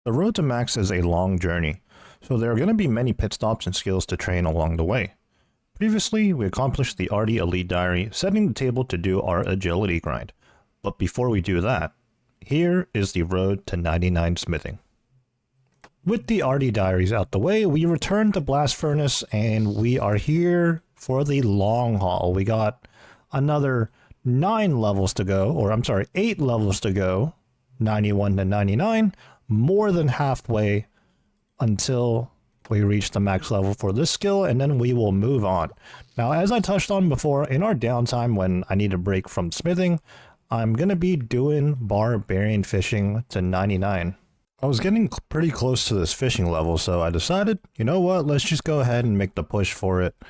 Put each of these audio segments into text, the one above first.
The road to max is a long journey, so there are going to be many pit stops and skills to train along the way. Previously, we accomplished the RD Elite Diary, setting the table to do our agility grind. But before we do that, here is the road to 99 smithing. With the RD Diaries out the way, we return to Blast Furnace and we are here for the long haul. We got another 9 levels to go, or I'm sorry, 8 levels to go, 91 to 99, more than halfway until we reach the max level for this skill, and then we will move on. Now, as I touched on before, in our downtime when I need a break from smithing, I'm going to be doing barbarian fishing to 99. I was getting pretty close to this fishing level, so I decided, you know what, let's just go ahead and make the push for it. A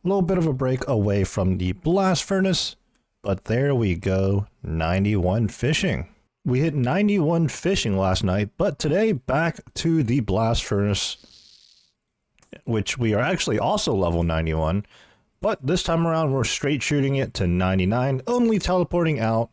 little bit of a break away from the blast furnace, but there we go, 91 fishing. We hit 91 fishing last night, but today back to the blast furnace, which we are actually also level 91, but this time around we're straight shooting it to 99, only teleporting out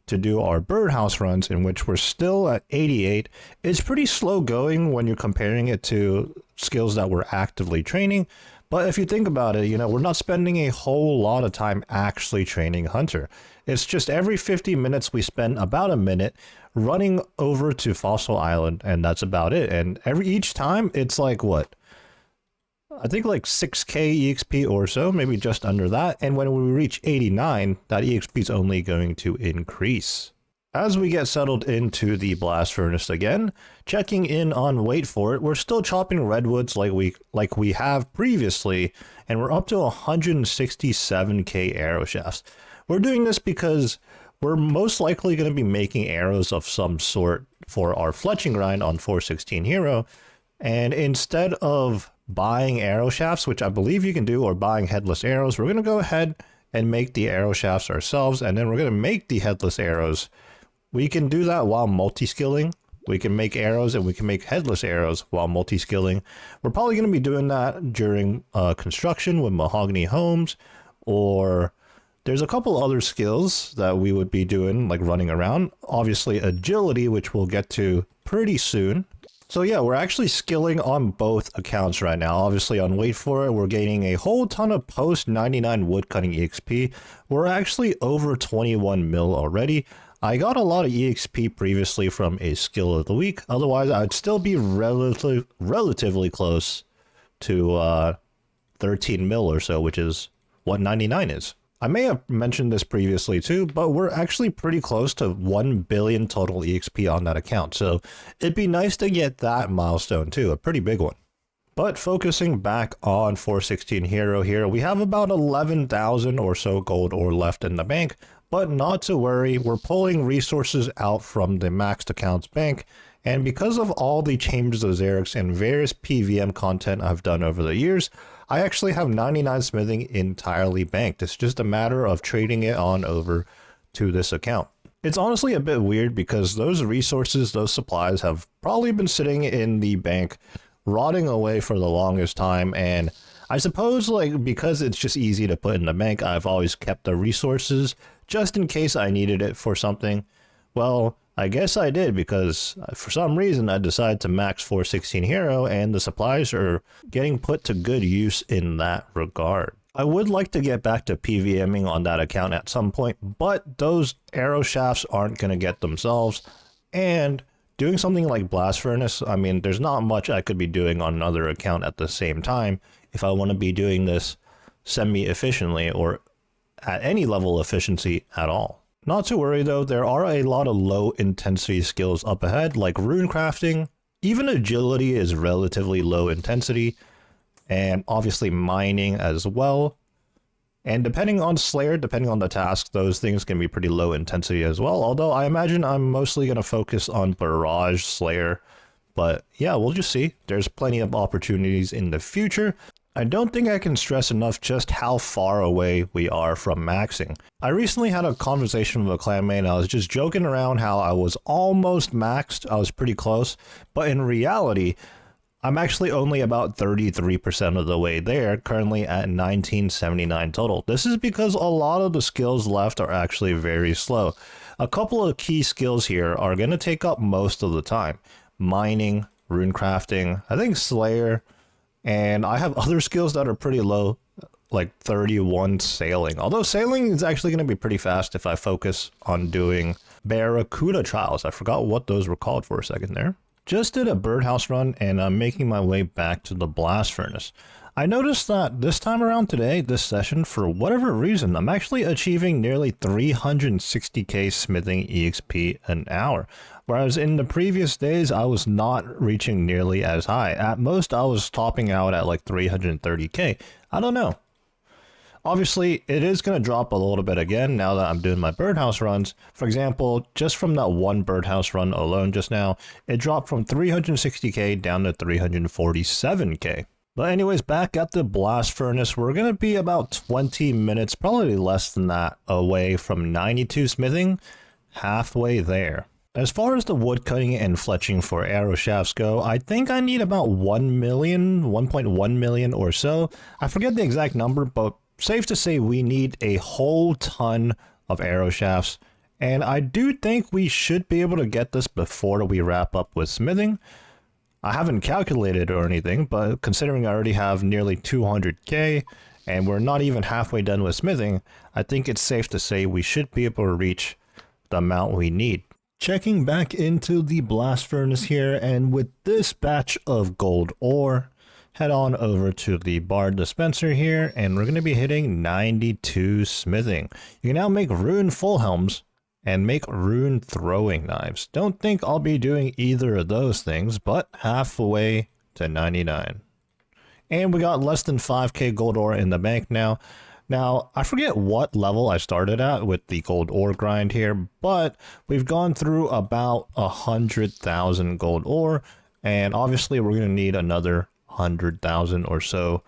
to do our birdhouse runs, in which we're still at 88. It's pretty slow going when you're comparing it to skills that we're actively training, but if you think about it, you know, we're not spending a whole lot of time actually training Hunter. It's just every 50 minutes we spend about a minute running over to Fossil Island, and that's about it. And each time it's like, what? I think like 6k EXP or so, maybe just under that. And when we reach 89, that EXP is only going to increase. As we get settled into the blast furnace again, checking in on wait for it, we're still chopping redwoods like we have previously, and we're up to 167k arrow shafts. We're doing this because we're most likely going to be making arrows of some sort for our fletching grind on 416 Hero, and instead of buying arrow shafts, which I believe you can do, or buying headless arrows, we're going to go ahead and make the arrow shafts ourselves, and then we're going to make the headless arrows. We can do that while multi-skilling. We can make arrows and we can make headless arrows while multi-skilling. We're probably going to be doing that during construction with mahogany homes, or there's a couple other skills that we would be doing, like running around. Obviously agility, which we'll get to pretty soon. So yeah, we're actually skilling on both accounts right now. Obviously on wait for it, we're gaining a whole ton of post 99 woodcutting EXP. We're actually over 21 mil already. I got a lot of EXP previously from a skill of the week. Otherwise, I'd still be relatively close to 13 mil or so, which is what 99 is. I may have mentioned this previously too, but we're actually pretty close to 1 billion total EXP on that account. So it'd be nice to get that milestone too, a pretty big one. But focusing back on 416 Hero here, we have about 11,000 or so gold ore left in the bank. But not to worry, we're pulling resources out from the maxed accounts bank, and because of all the changes of Xerix and various PVM content I've done over the years, I actually have 99 smithing entirely banked. It's just a matter of trading it on over to this account. It's honestly a bit weird because those resources, those supplies have probably been sitting in the bank, rotting away for the longest time, and I suppose because it's just easy to put in the bank, I've always kept the resources just in case I needed it for something. Well, I guess I did, because for some reason I decided to max 416 Hero, and the supplies are getting put to good use in that regard. I would like to get back to PVMing on that account at some point, but those arrow shafts aren't going to get themselves, and doing something like Blast Furnace, I mean, there's not much I could be doing on another account at the same time if I want to be doing this semi-efficiently or at any level of efficiency at all. Not to worry though, there are a lot of low intensity skills up ahead, like rune crafting. Even agility is relatively low intensity, and obviously mining as well. And depending on Slayer, depending on the task, those things can be pretty low intensity as well. Although I imagine I'm mostly going to focus on Barrage Slayer. But yeah, we'll just see. There's plenty of opportunities in the future. I don't think I can stress enough just how far away we are from maxing. I recently had a conversation with a clanmate, and I was just joking around how I was almost maxed. I was pretty close, but in reality, I'm actually only about 33% of the way there, currently at 1979 total. This is because a lot of the skills left are actually very slow. A couple of key skills here are going to take up most of the time. mining, rune crafting, I think Slayer, and I have other skills that are pretty low, like 31 sailing. Although sailing is actually going to be pretty fast if I focus on doing Barracuda trials. I forgot what those were called for a second there. Just did a birdhouse run and I'm making my way back to the blast furnace. I noticed that this time around today, this session, for whatever reason, I'm actually achieving nearly 360k smithing EXP an hour. Whereas in the previous days, I was not reaching nearly as high. At most, I was topping out at like 330k. I don't know. Obviously, it is going to drop a little bit again now that I'm doing my birdhouse runs. For example, just from that one birdhouse run alone just now, it dropped from 360k down to 347k. But anyways, back at the blast furnace, we're going to be about 20 minutes, probably less than that, away from 92 smithing, halfway there. As far as the wood cutting and fletching for arrow shafts go, I think I need about 1 million, 1.1 million or so. I forget the exact number, but safe to say we need a whole ton of arrow shafts. And I do think we should be able to get this before we wrap up with smithing. I haven't calculated or anything, but considering I already have nearly 200k and we're not even halfway done with smithing, I think it's safe to say we should be able to reach the amount we need. Checking back into the blast furnace here, and with this batch of gold ore, head on over to the bar dispenser here, and we're going to be hitting 92 smithing. You can now make rune full helms and make rune throwing knives. Don't think I'll be doing either of those things, but halfway to 99. And we got less than 5k gold ore in the bank now. Now, I forget what level I started at with the gold ore grind here, but we've gone through about 100,000 gold ore, and obviously we're going to need another 100,000 or so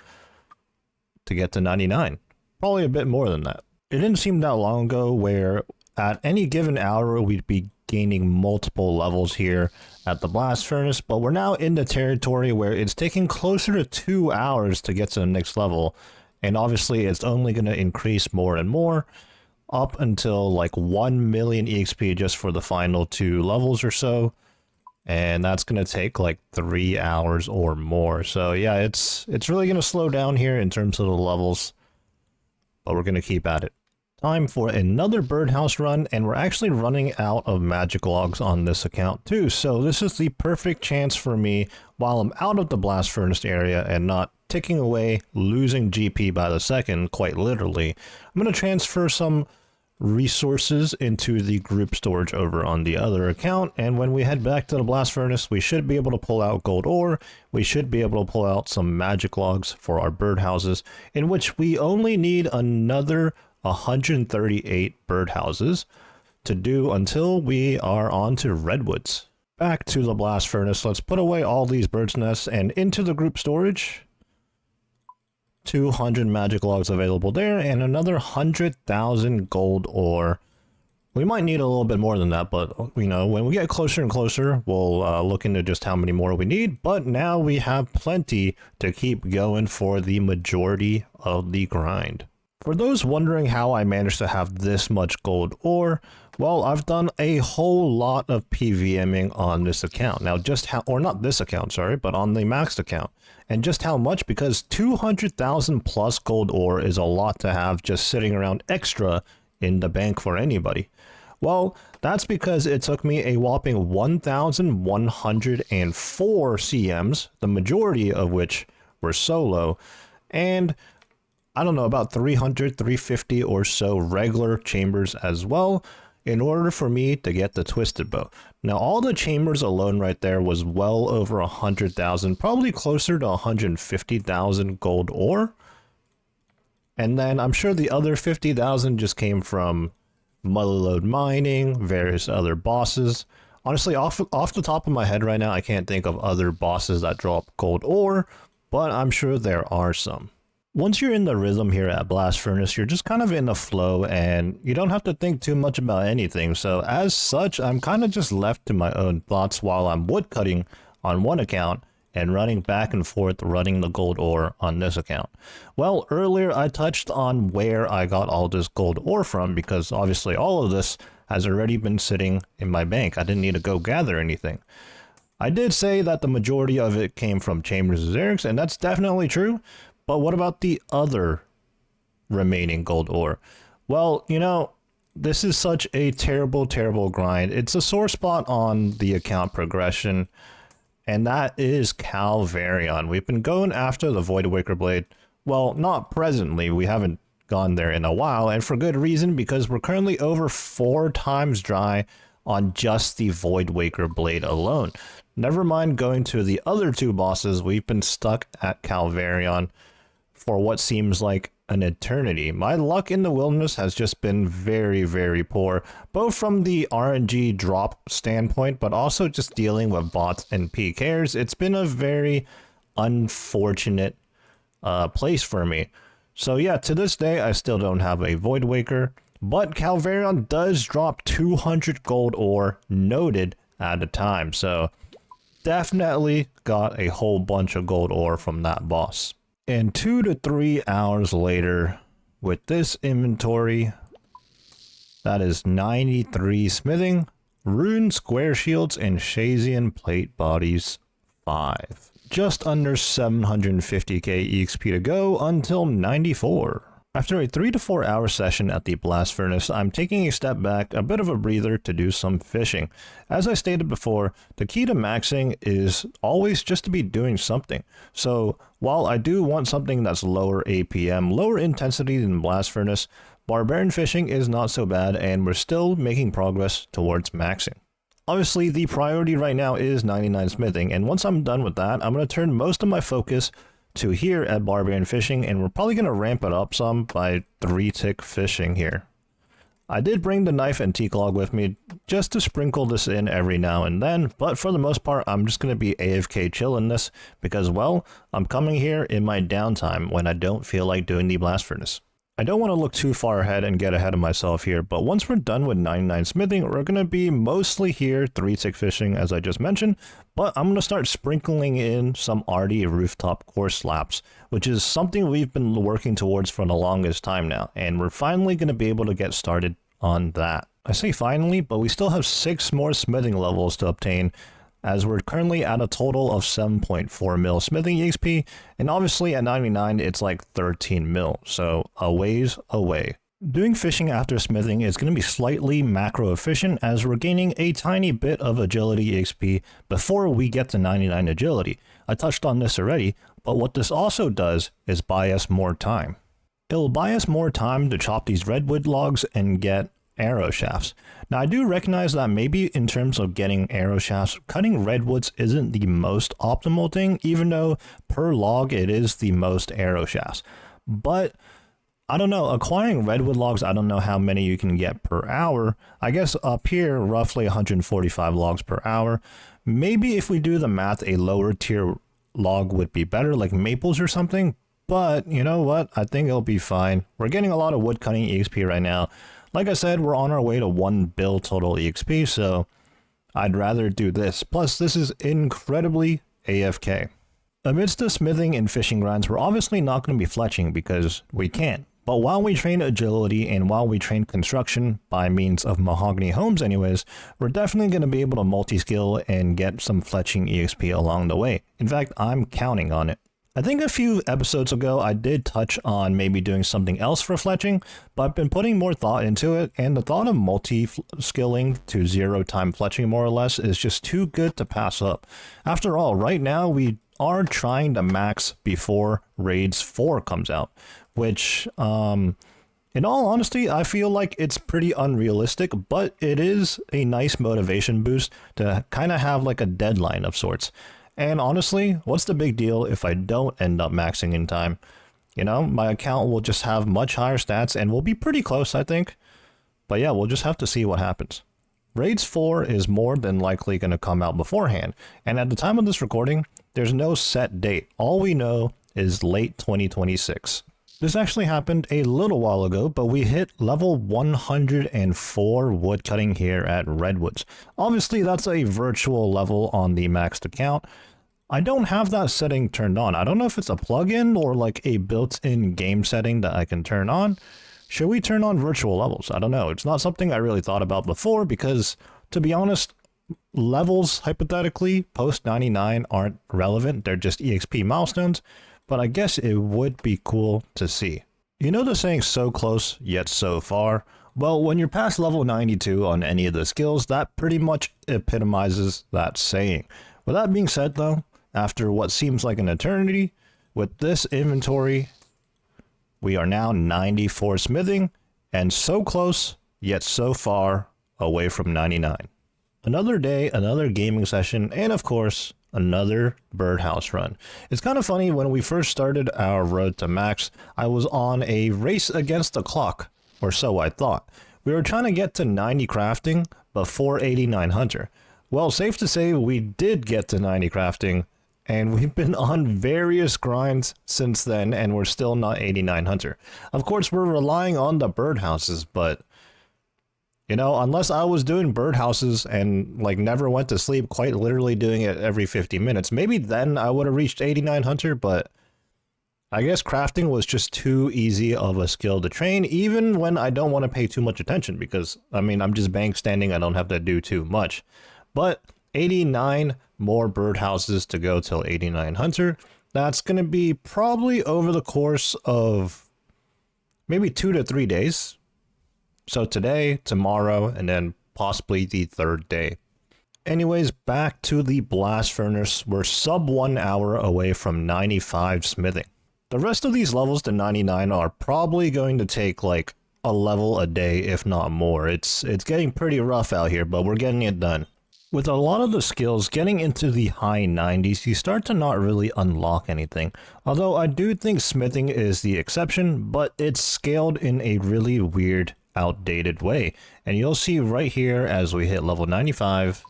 to get to 99. Probably a bit more than that. It didn't seem that long ago where at any given hour we'd be gaining multiple levels here at the blast furnace, but we're now in the territory where it's taking closer to 2 hours to get to the next level, and obviously it's only going to increase more and more up until like 1 million EXP just for the final 2 levels or so. And that's going to take like 3 hours or more. So yeah, it's really going to slow down here in terms of the levels, but we're going to keep at it. Time for another birdhouse run, and we're actually running out of magic logs on this account too. So this is the perfect chance for me, while I'm out of the blast furnace area and not ticking away, losing GP by the second, quite literally. I'm going to transfer some resources into the group storage over on the other account, and when we head back to the blast furnace, we should be able to pull out gold ore. We should be able to pull out some magic logs for our birdhouses, in which we only need another 138 birdhouses to do until we are on to redwoods. Back to the blast furnace, let's put away all these bird's nests and into the group storage. 200 magic logs available there, and another 100,000 gold ore. We might need a little bit more than that, but you know, when we get closer and closer, we'll look into just how many more we need. But now we have plenty to keep going for the majority of the grind. For those wondering how I managed to have this much gold ore, well, I've done a whole lot of PVMing on this account. Now, just how, or not this account, sorry, but on the maxed account. And just how much, because 200,000 plus gold ore is a lot to have just sitting around extra in the bank for anybody. Well, that's because it took me a whopping 1,104 CMs, the majority of which were solo, and I don't know, about 300, 350 or so regular chambers as well, in order for me to get the twisted bow. Now, all the chambers alone right there was well over 100,000, probably closer to 150,000 gold ore. And then I'm sure the other 50,000 just came from motherlode mining, various other bosses. Honestly, off the top of my head right now, I can't think of other bosses that drop gold ore, but I'm sure there are some. Once you're in the rhythm here at Blast Furnace, you're just kind of in the flow and you don't have to think too much about anything. So as such, I'm kind of just left to my own thoughts while I'm woodcutting on one account and running back and forth running the gold ore on this account. Well, earlier I touched on where I got all this gold ore from, because obviously all of this has already been sitting in my bank. I didn't need to go gather anything. I did say that the majority of it came from Chambers' Xerix, and that's definitely true, but what about the other remaining gold ore? Well, you know, this is such a terrible, terrible grind. It's a sore spot on the account progression, and that is Calvarion. We've been going after the Voidwaker Blade. Well, not presently. We haven't gone there in a while, and for good reason, because we're currently over 4 times dry on just the Voidwaker Blade alone. Never mind going to the other 2 bosses, we've been stuck at Calvarion for what seems like an eternity. My luck in the wilderness has just been very, very poor, both from the RNG drop standpoint, but also just dealing with bots and PKers. It's been a very unfortunate place for me. So yeah, to this day, I still don't have a Voidwaker, but Calvarion does drop 200 gold ore noted at a time. So definitely got a whole bunch of gold ore from that boss. And 2 to 3 hours later, with this inventory, that is 93 smithing, rune square shields, and Shazian plate bodies 5. Just under 750k EXP to go until 94. After a 3 to 4 hour session at the blast furnace, I'm taking a step back, a bit of a breather, to do some fishing. As I stated before, the key to maxing is always just to be doing something. So while I do want something that's lower APM, lower intensity than blast furnace, barbarian fishing is not so bad, and we're still making progress towards maxing. Obviously, the priority right now is 99 smithing, and once I'm done with that, I'm going to turn most of my focus to here at barbarian fishing, and we're probably going to ramp it up some by 3-tick fishing here. I did bring the knife and teak log with me just to sprinkle this in every now and then, but for the most part I'm just going to be AFK chilling this because, well, I'm coming here in my downtime when I don't feel like doing the blast furnace. I don't want to look too far ahead and get ahead of myself here, but once we're done with 99 smithing, we're going to be mostly here 3-tick fishing as I just mentioned, but I'm going to start sprinkling in some arty rooftop course laps, which is something we've been working towards for the longest time now, and we're finally going to be able to get started on that. I say finally, but we still have 6 more smithing levels to obtain, as we're currently at a total of 7.4 mil smithing EXP, and obviously at 99 it's like 13 mil, so a ways away. Doing fishing after smithing is going to be slightly macro efficient, as we're gaining a tiny bit of agility EXP before we get to 99 agility. I touched on this already, but what this also does is buy us more time. It'll buy us more time to chop these redwood logs and get arrow shafts. Now I do recognize that maybe in terms of getting arrow shafts, cutting redwoods isn't the most optimal thing, even though per log it is the most arrow shafts. But I don't know, acquiring redwood logs, I don't know how many you can get per hour. I guess up here, roughly 145 logs per hour. Maybe if we do the math, a lower tier log would be better, like maples or something. But you know what? I think it'll be fine. We're getting a lot of woodcutting EXP right now. Like I said, we're on our way to 1 bill total EXP, so I'd rather do this. Plus, this is incredibly AFK. Amidst the smithing and fishing grinds, we're obviously not going to be fletching because we can't. But while we train agility and while we train construction by means of mahogany homes anyways, we're definitely going to be able to multi-skill and get some fletching EXP along the way. In fact, I'm counting on it. I think a few episodes ago I did touch on maybe doing something else for fletching, but I've been putting more thought into it, and the thought of multi-skilling to 0-time fletching more or less is just too good to pass up. After all, right now we are trying to max before Raids 4 comes out, which, in all honesty, I feel like it's pretty unrealistic, but it is a nice motivation boost to kind of have like a deadline of sorts. And honestly, what's the big deal if I don't end up maxing in time? You know, my account will just have much higher stats and we'll be pretty close, I think. But yeah, we'll just have to see what happens. Raids 4 is more than likely going to come out beforehand. And at the time of this recording, there's no set date. All we know is late 2026. This actually happened a little while ago, but we hit level 104 woodcutting here at Redwoods. Obviously, that's a virtual level on the maxed account. I don't have that setting turned on. I don't know if it's a plugin or like a built-in game setting that I can turn on. Should we turn on virtual levels? I don't know. It's not something I really thought about before because, to be honest, levels, hypothetically, post 99 aren't relevant. They're just EXP milestones, but I guess it would be cool to see. You know the saying, so close, yet so far? Well, when you're past level 92 on any of the skills, that pretty much epitomizes that saying. With that being said, though, after what seems like an eternity, with this inventory, we are now 94 smithing, and so close, yet so far away from 99. Another day, another gaming session, and of course, another birdhouse run. It's kind of funny, when we first started our road to max, I was on a race against the clock, or so I thought. We were trying to get to 90 crafting before 89 hunter. Well, safe to say we did get to 90 crafting, and we've been on various grinds since then, and we're still not 89 hunter. Of course, we're relying on the birdhouses, but you know, unless I was doing birdhouses and like never went to sleep, quite literally doing it every 50 minutes, maybe then I would have reached 89 hunter, but I guess crafting was just too easy of a skill to train, even when I don't want to pay too much attention, because I mean, I'm just bank standing, I don't have to do too much. But 89 more birdhouses to go till 89 hunter. That's going to be probably over the course of maybe 2 to 3 days. So today, tomorrow, and then possibly the third day. Anyways, back to the blast furnace. We're sub 1 hour away from 95 smithing. The rest of these levels to 99 are probably going to take like a level a day, if not more. It's getting pretty rough out here, but we're getting it done. With a lot of the skills getting into the high 90s, you start to not really unlock anything. Although I do think smithing is the exception, but it's scaled in a really weird, outdated way. And you'll see right here as we hit level 95,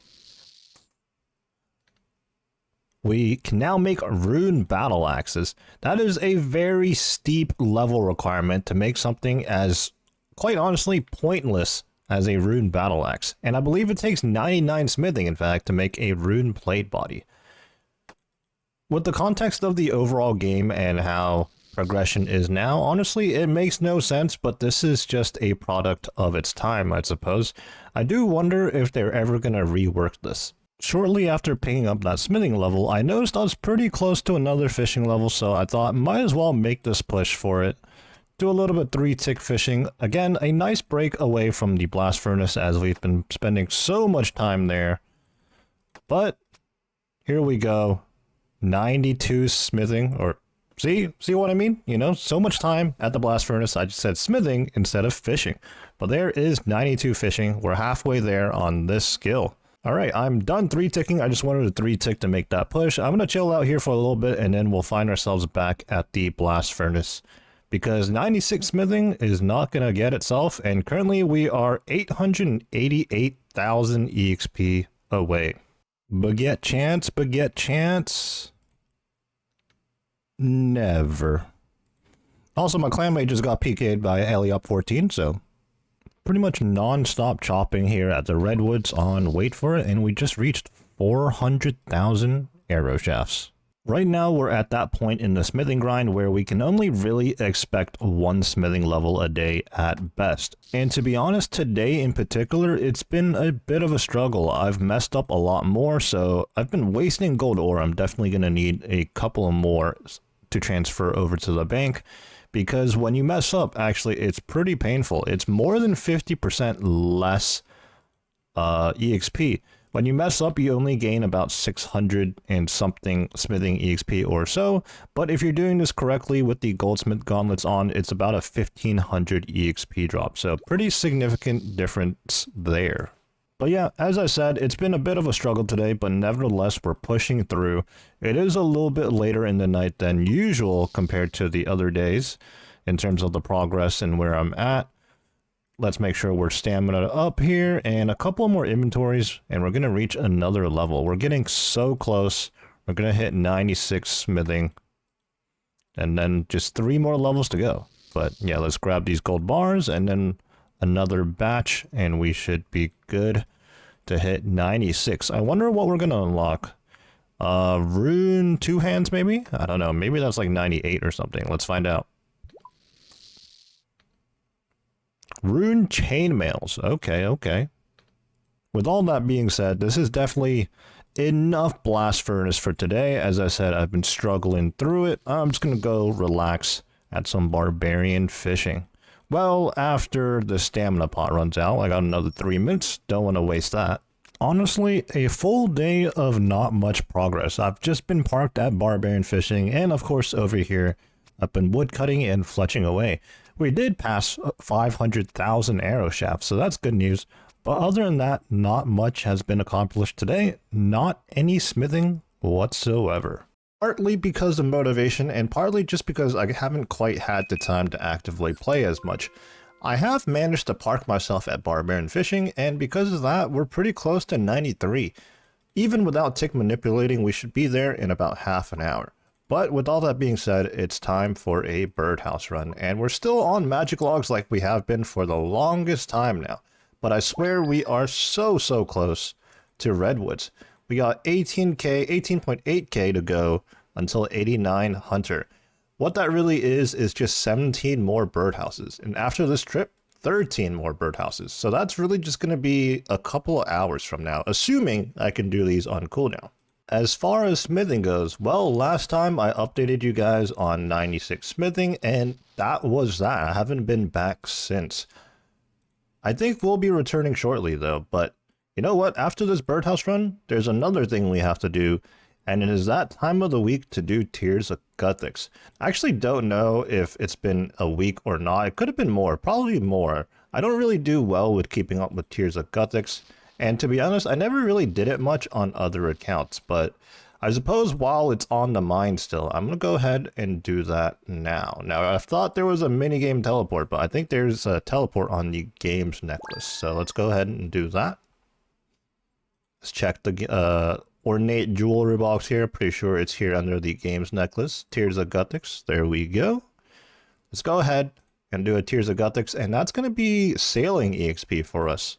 we can now make rune battle axes. That is a very steep level requirement to make something as, quite honestly, pointless as a rune battle axe. And I believe it takes 99 smithing, in fact, to make a rune plate body. With the context of the overall game and how progression is now, honestly, it makes no sense, but this is just a product of its time, I suppose. I do wonder if they're ever going to rework this. Shortly after picking up that smithing level, I noticed I was pretty close to another fishing level, so I thought might as well make this push for it. Do a little bit 3-tick fishing. Again, a nice break away from the blast furnace as we've been spending so much time there. But here we go. 92 smithing, or see what I mean? You know, so much time at the blast furnace, I just said smithing instead of fishing. But there is 92 fishing. We're halfway there on this skill. Alright, I'm done 3-ticking. I just wanted to 3-tick to make that push. I'm going to chill out here for a little bit and then we'll find ourselves back at the blast furnace. Because 96 smithing is not going to get itself, and currently we are 888,000 EXP away. Baguette chance. Never. Also, my clanmate just got PK'd by Eliop 14, so pretty much non-stop chopping here at the Redwoods on wait for it, and we just reached 400,000 arrow shafts. Right now, we're at that point in the smithing grind where we can only really expect 1 smithing level a day at best. And to be honest, today in particular, it's been a bit of a struggle. I've messed up a lot more, so I've been wasting gold ore. I'm definitely going to need a couple of more to transfer over to the bank, because when you mess up, actually, it's pretty painful. It's more than 50% less EXP. When you mess up, you only gain about 600 and something smithing EXP or so, but if you're doing this correctly with the goldsmith gauntlets on, it's about a 1500 EXP drop, so pretty significant difference there. But yeah, as I said, it's been a bit of a struggle today, but nevertheless, we're pushing through. It is a little bit later in the night than usual compared to the other days in terms of the progress and where I'm at. Let's make sure we're stamina up here and a couple more inventories, and we're going to reach another level. We're getting so close. We're going to hit 96 smithing, and then just 3 more levels to go. But yeah, let's grab these gold bars and then another batch, and we should be good to hit 96. I wonder what we're going to unlock. Rune 2 hands maybe? I don't know. Maybe that's like 98 or something. Let's find out. Rune chainmails. Okay. With all that being said, this is definitely enough blast furnace for today. As I said, I've been struggling through it. I'm just going to go relax at some barbarian fishing. Well, after the stamina pot runs out, I got another 3 minutes. Don't want to waste that. Honestly, a full day of not much progress. I've just been parked at barbarian fishing and of course over here up in woodcutting and fletching away. We did pass 500,000 arrow shafts, so that's good news. But other than that, not much has been accomplished today. Not any smithing whatsoever. Partly because of motivation and partly just because I haven't quite had the time to actively play as much. I have managed to park myself at barbarian fishing, and because of that, we're pretty close to 93. Even without tick manipulating, we should be there in about half an hour. But with all that being said, it's time for a birdhouse run, and we're still on magic logs like we have been for the longest time now. But I swear we are so close to redwoods. We got 18.8k to go until 89 hunter. What that really is just 17 more birdhouses. And after this trip, 13 more birdhouses. So that's really just going to be a couple of hours from now, assuming I can do these on cooldown. As far as smithing goes, well, last time I updated you guys on 96 smithing, and that was that. I haven't been back since. I think we'll be returning shortly though, but you know what? After this birdhouse run, there's another thing we have to do, and it is that time of the week to do Tears of Guthix. I actually don't know if it's been a week or not. It could have been more, probably more. I don't really do well with keeping up with Tears of Guthix, and to be honest, I never really did it much on other accounts, but I suppose while it's on the mind still, I'm going to go ahead and do that now. Now, I thought there was a minigame teleport, but I think there's a teleport on the games necklace. So let's go ahead and do that. Let's check the ornate jewelry box here. Pretty sure it's here under the games necklace. Tears of Guthix. There we go. Let's go ahead and do a Tears of Guthix, and that's going to be sailing EXP for us.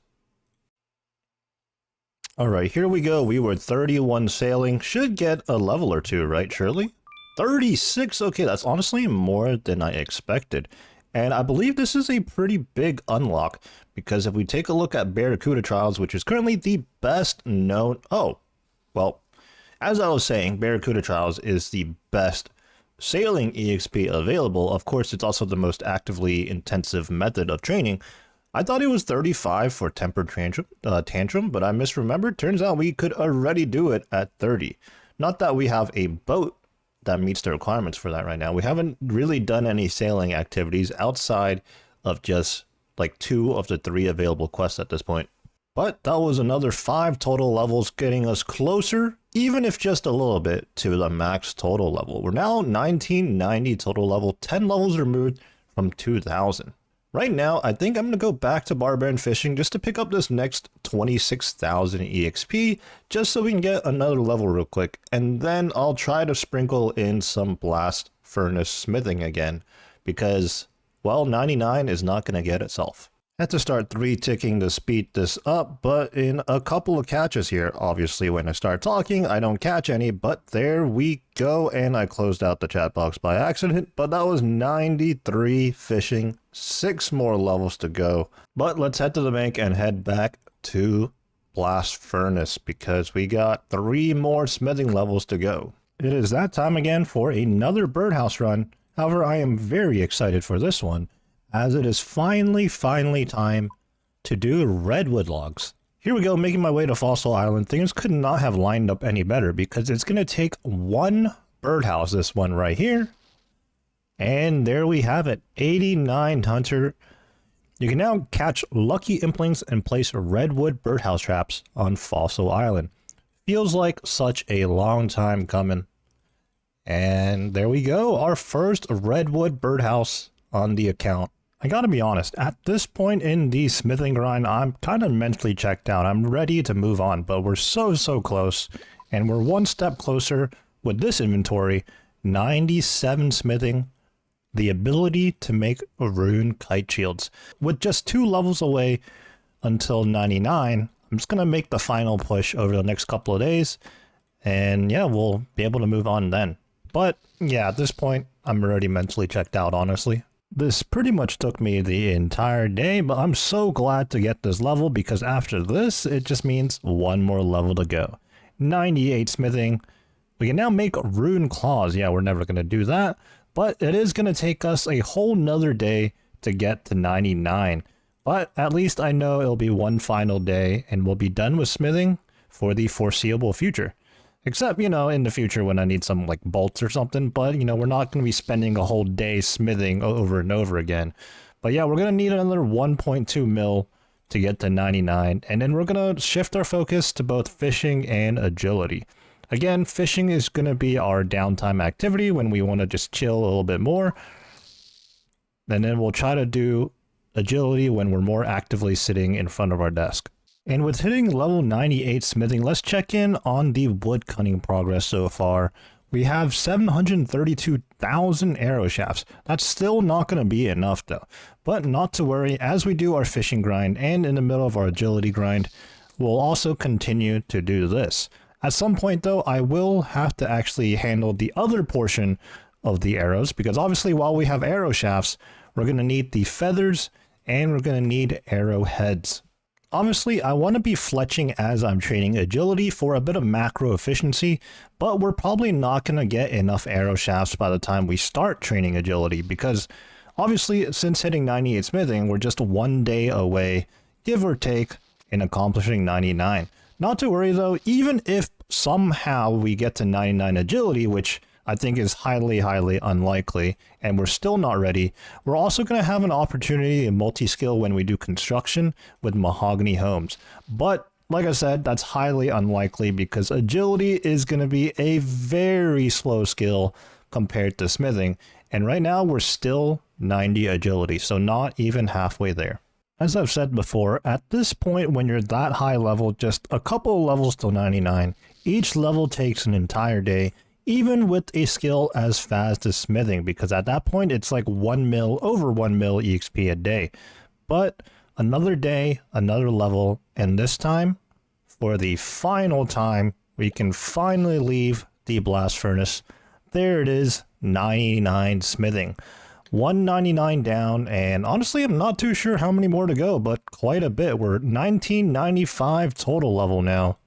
Alright, here we go. We were 31 sailing. Should get a level or two, right, surely? 36! Okay, that's honestly more than I expected. And I believe this is a pretty big unlock, because if we take a look at Barracuda Trials, which is currently the best known... Oh, well, as I was saying, Barracuda Trials is the best sailing EXP available. Of course, it's also the most actively intensive method of training. I thought it was 35 for Temper Tantrum, but I misremembered. Turns out we could already do it at 30. Not that we have a boat that meets the requirements for that right now. We haven't really done any sailing activities outside of just like 2 of the 3 available quests at this point. But that was another 5 total levels, getting us closer, even if just a little bit, to the max total level. We're now 1990 total level, 10 levels removed from 2000. Right now, I think I'm going to go back to Barbarian Fishing just to pick up this next 26,000 EXP, just so we can get another level real quick, and then I'll try to sprinkle in some Blast Furnace Smithing again, because, well, 99 is not going to get itself. I had to start 3-ticking to speed this up, but in a couple of catches here. Obviously, when I start talking, I don't catch any, but there we go, and I closed out the chat box by accident, but that was 93 fishing, 6 more levels to go. But let's head to the bank and head back to Blast Furnace, because we got 3 more smithing levels to go. It is that time again for another birdhouse run. However, I am very excited for this one, as it is finally time to do redwood logs. Here we go, making my way to Fossil Island. Things could not have lined up any better, because it's going to take 1 birdhouse, this one right here. And there we have it, 89 hunter. You can now catch lucky implings and place redwood birdhouse traps on Fossil Island. Feels like such a long time coming. And there we go, our first redwood birdhouse on the account. I gotta be honest, at this point in the smithing grind, I'm kind of mentally checked out. I'm ready to move on, but we're so close, and we're 1 step closer with this inventory. 97 smithing, the ability to make rune kite shields. With just 2 levels away until 99, I'm just gonna make the final push over the next couple of days, and yeah, we'll be able to move on then. But yeah, at this point, I'm already mentally checked out, honestly. This pretty much took me the entire day, but I'm so glad to get this level because after this, it just means one more level to go. 98 smithing. We can now make rune claws. Yeah, we're never going to do that, but it is going to take us a whole nother day to get to 99. But at least I know it'll be one final day and we'll be done with smithing for the foreseeable future. Except, in the future when I need some like bolts or something, but we're not going to be spending a whole day smithing over and over again. But yeah, we're going to need another 1.2 mil to get to 99, and then we're going to shift our focus to both fishing and agility. Again, fishing is going to be our downtime activity when we want to just chill a little bit more. And then we'll try to do agility when we're more actively sitting in front of our desk. And with hitting level 98 smithing, let's check in on the woodcutting progress so far. We have 732,000 arrow shafts. That's still not going to be enough though. But not to worry, as we do our fishing grind and in the middle of our agility grind, we'll also continue to do this. At some point though, I will have to actually handle the other portion of the arrows, because obviously while we have arrow shafts, we're going to need the feathers and we're going to need arrow heads. Obviously, I want to be fletching as I'm training agility for a bit of macro efficiency, but we're probably not going to get enough arrow shafts by the time we start training agility, because obviously since hitting 98 smithing, we're just one day away, give or take, in accomplishing 99. Not to worry though, even if somehow we get to 99 agility, which I think is highly, highly unlikely, and we're still not ready, we're also going to have an opportunity in multi-skill when we do construction with mahogany homes. But like I said, that's highly unlikely because agility is going to be a very slow skill compared to smithing. And right now we're still 90 agility, so not even halfway there. As I've said before, at this point when you're that high level, just a couple of levels till 99, each level takes an entire day, even with a skill as fast as smithing, because at that point it's like 1 mil, over 1 mil EXP a day. But another day, another level, and this time, for the final time, we can finally leave the blast furnace. There it is, 99 smithing. 199 down, and honestly I'm not too sure how many more to go, but quite a bit. We're 1995 total level now.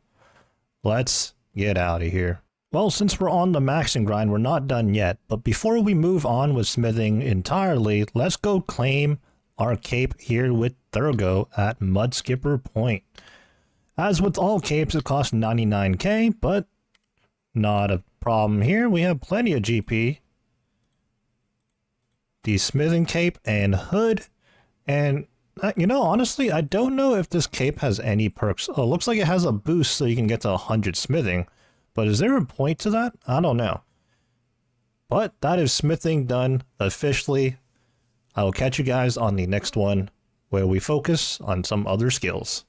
Let's get out of here. Well, since we're on the maxing grind, we're not done yet, but before we move on with smithing entirely, let's go claim our cape here with Thurgo at Mudskipper Point. As with all capes, it costs 99k, but not a problem here. We have plenty of GP. The smithing cape and hood, and honestly, I don't know if this cape has any perks. Oh, it looks like it has a boost so you can get to 100 smithing. But is there a point to that? I don't know. But that is smithing done officially. I will catch you guys on the next one where we focus on some other skills.